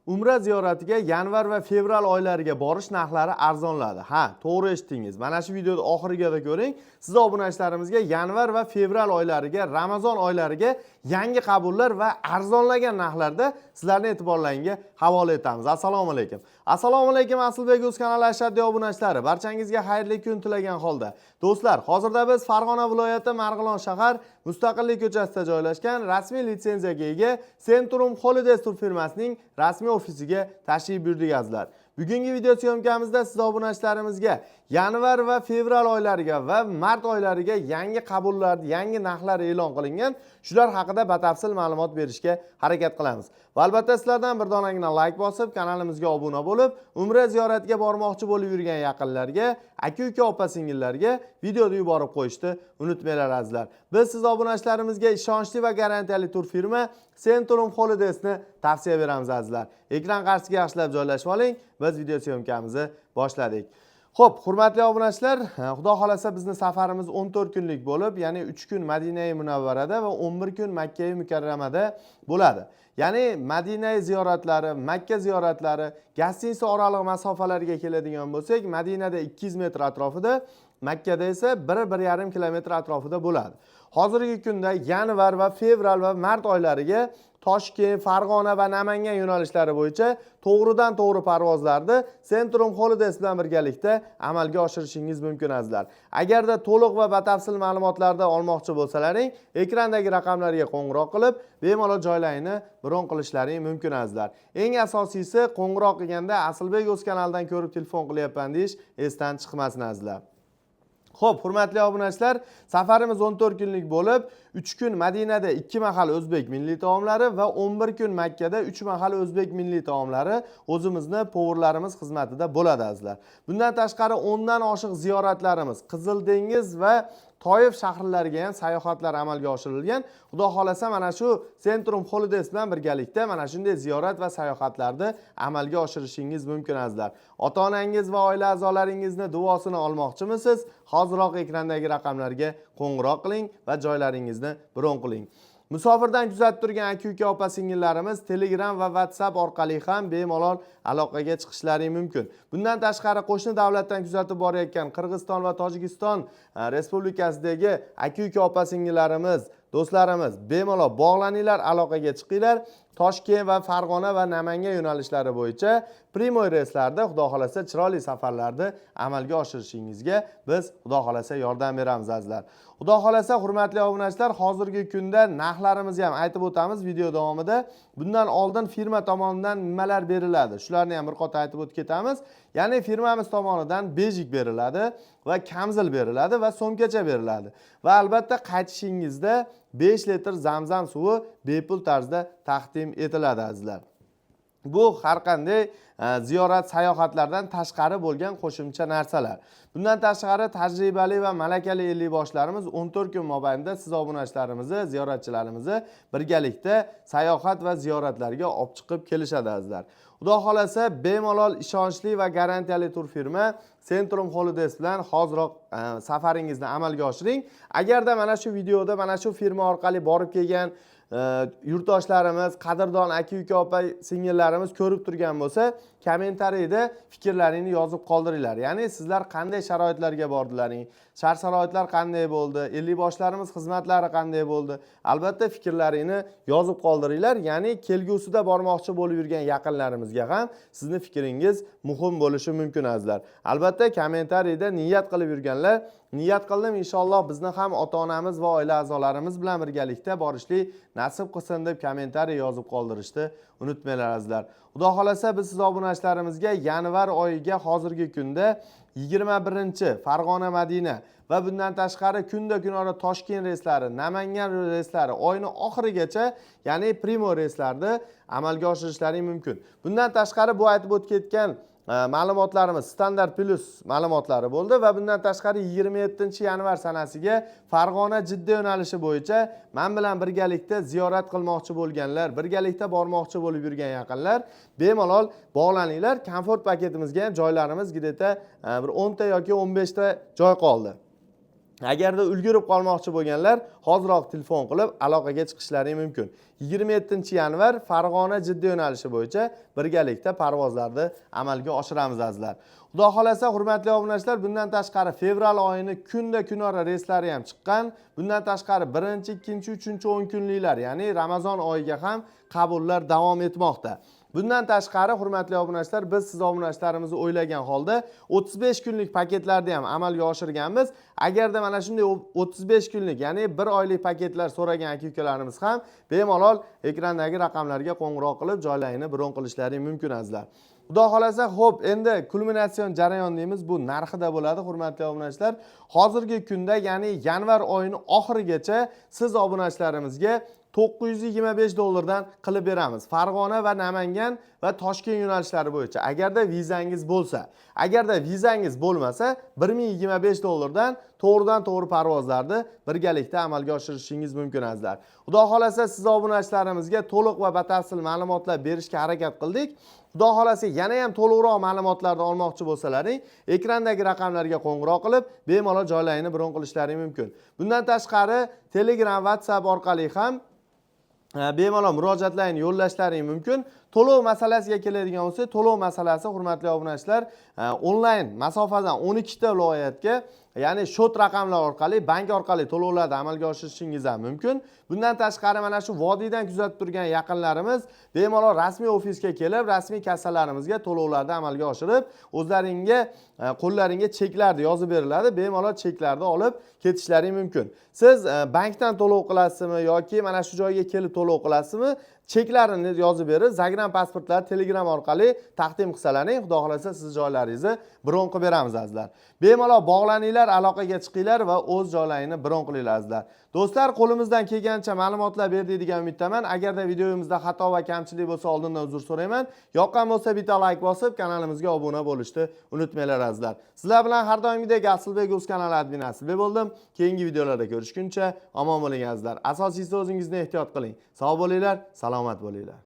Umra ziyoratiga yanvar va fevral oylariga borish narxlari arzonladi. Ha, to'g'ri eshitdingiz. Mana shu videoda oxiriga ko'ring. Siz obunachilarimizga yanvar va fevral oylariga, Ramazon oylariga yangi qabullar va arzonlagan narxlarda sizlarning e'tiborlaringizga havola etamiz. Assalomu alaykum. Assalomu alaykum Aslbek o'z kanali ashaddiy obunachilari. Barchangizga xayrli kun tilagan holda. Do'stlar, hozirda biz Farg'ona viloyati Marg'ilon shahar Mustaqillik ko'chasida joylashgan rasmiy litsenziyaga ega Centrum Holidays tur firmasining rasmiy ofisiga tashrif buyurdik azizlar. Bugungi video syomkamizda siz obunachilarimizga yanvar va fevral oylariga va mart oylariga yangi qabullar, yangi narxlar e'lon qilingan, shular haqida batafsil ma'lumot berishga harakat qilamiz. Va albatta sizlardan bir donagina like bosib, kanalimizga obuna bo'lib, umra ziyoratiga bormoqchi bo'lib yurgan yaqinlarga, aka-uka, opa-singillarga videoni yuborib qo'yishni unutmanglar azizlar. Biz siz obunachilarimizga ishonchli va garantiyali tur firma Centrum Holidays'ni tavsiya beramiz azizlar. Ekran qarshisiga yaxshilab joylashib oling. Biz video syomkamizni boshladik. Xo'p, hurmatli obunachilar, Xudo xolasa bizning safarimiz 14 kunlik bo'lib, ya'ni 3 kun Madina-i Munavvarada va 11 kun Makka-i Mukarramada bo'ladi. Ya'ni Madina ziyoratlari, Makka ziyoratlari, gostinitsa oraliq masofalarga keladigan bo'lsak, Madinada 200 metr atrofida, Makkada esa 1-1,5 kilometr atrofida bo'ladi. Hozirgi kunda yanvar va fevral va mart oylariga Toshkent, Farg'ona va Namangan yo'nalishlari bo'yicha to'g'ridan to'g'ri parvozlarni Centrum Holidays bilan birgalikda amalga oshirishingiz mumkin azizlar. Agarda to'liq va batafsil ma'lumotlarni olmoqchi bo'lsalaring, ekrandagi raqamlarga qo'ng'iroq qilib, bemalol joylarini bron qilishlaring mumkin azizlar. Eng asosiysi, qo'ng'iroq qilganda Aslbek o'z kanalidan ko'rib telefon qilyapman deyish esdan chiqmasin azizlar. Xo'p, hurmatli obunachilar, safarimiz 14 kunlik bo'lib, 3 kun Madinada 2 mahal o'zbek milliy taomlari va 11 kun Makkada 3 mahal o'zbek milliy taomlari o'zimizni powerlarimiz xizmatida bo'ladi azizlar. Bundan tashqari 10 dan oshiq ziyoratlarimiz, Qizil dengiz va Toyif shaharlariga ham sayohatlar amalga oshirilgan. Xudo xolasa mana shu Centrum Holidays bilan birgalikda mana shunday ziyorat va sayohatlarni amalga oshirishingiz mumkin azizlar. Ota-onangiz va oila a'zolaringizni duosini olmoqchimisiz? Hoziroq ekrandagi raqamlarga qo'ng'iroq qiling va joylaringizni bron qiling. Musofirdan kuzatib turgan aka-uka, opa-singillarimiz Telegram va WhatsApp orqali ham bemalol aloqaga chiqishlari mumkin. Bundan tashqari qo'shni davlatdan kuzatib borayotgan Qirg'iziston va Tojikiston respublikasidagi aka-uka, opa-singillarimiz, do'stlarimiz bemalol bog'laninglar, aloqaga chiqinglar. Toshkent va Farg'ona va Namangan yo'nalishlari bo'yicha primoy reyslarda Xudo xolasa chiroyli safarlarni amalga oshirishingizga biz Xudo xolasa yordam beramiz azizlar. Xudo xolasa hurmatli obunachilar, hozirgi kunda narxlarimizni ham aytib o'tamiz video davomida. Bundan oldin firma tomonidan nimalar beriladi? Shularni ham bir qota aytib o'tib ketamiz. Ya'ni firmamiz tomonidan bejik beriladi va kamzil beriladi va so'mkacha beriladi. Va albatta qaytishingizda 5 litr zamzam suvi bepul tarzda taqdim etiladi azizlar. Bu har qanday ziyorat sayohatlardan tashqari bo'lgan qo'shimcha narsalar. Bundan tashqari tajribali va malakali ellikboshlarimiz 14 kun mobaynida siz obunachilarimizni, ziyoratchilarimizni birgalikda sayohat va ziyoratlarga olib chiqib kelishadi azizlar. Xudo xolasa bemalol ishonchli va garantiyali tur firma Centrum Holidays bilan hoziroq safaringizni amalga oshiring. Agarda mana shu videoda mana shu firma orqali borib kelgan yurtdoshlarimiz, qadrdon aka-uka, opa-singillarimiz ko'rib turgan bo'lsa, kommentariyada fikrlaringizni yozib qoldiringlar. Ya'ni sizlar qanday sharoitlarga bordilaring, shart-sharoitlar qanday bo'ldi, ellikboshlarimiz xizmatlari qanday bo'ldi? Albatta fikrlaringizni yozib qoldiringlar. Ya'ni kelgusida bormoqchi bo'lib yurgan yaqinlarimizga ham sizning fikringiz muhim bo'lishi mumkin azizlar. Albatta kommentariyada niyat qilib yurganlar, niyat qildim inshaalloh bizni ham ota-onamiz va oila a'zolarimiz bilan birgalikda borishlik nasib qilsin deb kommentariy yozib qoldirishni unutmanglar azizlar. Xudo xolasa biz siz obunachilarimizga yanvar oyiga hozirgi kunda 21 Farg'ona Madina va bundan tashqari kunda kunora Toshkent reyslari, Namangan reyslari oyning oxirigacha, ya'ni primo reyslarni amalga oshirishlaring mumkin. Bundan tashqari bu aytib o'tib ketgan ma'lumotlarimiz standart plus ma'lumotlari bo'ldi va bundan tashqari 27-yanvar sanasiga Farg'ona Jidda yo'nalishi bo'yicha men bilan birgalikda ziyorat qilmoqchi bo'lganlar, birgalikda bormoqchi bo'lib yurgan yaqinlar bemalol bog'laninglar. Komfort paketimizga ham joylarimiz gideta bir 10 ta yoki 15 ta joy qoldi. Agarda ulgurib qolmoqchi bo'lganlar, hoziroq telefon qilib aloqaga chiqishlari mumkin. 27-yanvar Farg'ona Jidda yo'nalishi bo'yicha birgalikda parvozlarni amalga oshiramiz azizlar. Xudo xolasa, hurmatli obunachilar, bundan tashqari fevral oyini kunda kunora reyslari ham chiqqan. Bundan tashqari 1, 2, 3, 10 kunliklar, ya'ni Ramazon oyiga ham qabullar davom etmoqda. Bundan tashqari, hurmatli obunachilar, biz siz obunachilarimizni o'ylagan holda 35 kunlik paketlarni ham amalga oshirganmiz. Agarda mana shunday 35 kunlik, ya'ni 1 oylik paketlar so'ragan aka-ukalarimiz ham bemalol ekrandagi raqamlarga qo'ng'iroq qilib joylarini bron qilishlari mumkin azizlar. Xudo xolasa, xo'p, endi kulminatsion jarayon deymiz, bu narxida bo'ladi, hurmatli obunachilar. Hozirgi kunda, ya'ni yanvar oyining oxirigacha siz obunachilarimizga $925 qilib beramiz. Farg'ona va Namangan va Toshkent yo'nalishlari bo'yicha. Agarda vizangiz bo'lsa, agarda vizangiz bo'lmasa, $1025 to'g'ridan-to'g'ri parvozlarni birgalikda amalga oshirishingiz mumkin azizlar. Xudo xolasa, siz obunachilarimizga to'liq va batafsil ma'lumotlar berishga harakat qildik. Xudo xolasa, yana ham to'liqroq ma'lumotlarni olmoqchi bo'lsalaring, ekrandagi raqamlarga qo'ng'iroq qilib, bemalol joylarini bron qilishlari mumkin. Bundan tashqari, Telegram, WhatsApp orqali ham bemalol murojaatlarni yo'llashlari mumkin. To'lov masalasiga keladigan bo'lsa, to'lov masalasi, hurmatli obunachilar, onlayn masofadan 12 ta viloyatga, ya'ni shot raqamlar orqali, bank orqali to'lovlarni amalga oshirishingiz ham mumkin. Bundan tashqari, mana shu vodiydan kuzatib turgan yaqinlarimiz bemalol rasmiy ofisga kelib, rasmiy kassalarimizga to'lovlarni amalga oshirib, o'zlaringga qo'llaringga cheklarni yozib beriladi, bemalol cheklarni olib ketishlari mumkin. Siz bankdan to'lov qilasizmi yoki mana shu joyga kelib to'lov qilasizmi? Cheklarini yozib berib, Zagram pasportlar Telegram orqali taqdim qilsalaring, xudo xolasa siz joylaringizni bron qilib beramiz azizlar. Bemalol bog'laninglar, aloqaga chiqinglar va o'z joylarini bron qilinglar azizlar. Do'stlar, qo'limizdan kelgancha ma'lumotlar berdik degan umiddaman. Agarda videomizda xato va kamchilik bo'lsa, oldindan uzr so'rayman. Yoqqan bo'lsa, bitta like bosib, kanalimizga obuna bo'lishni unutmanglar azizlar. Sizlar bilan har doimgidek Aslbek o'z kanali admin Aslbek bo'ldim. Keyingi videolarda ko'rishguncha omon bo'ling azizlar. Asosiysi o'zingizni ehtiyot qiling. Sog' bo'linglar, salomat bo'linglar.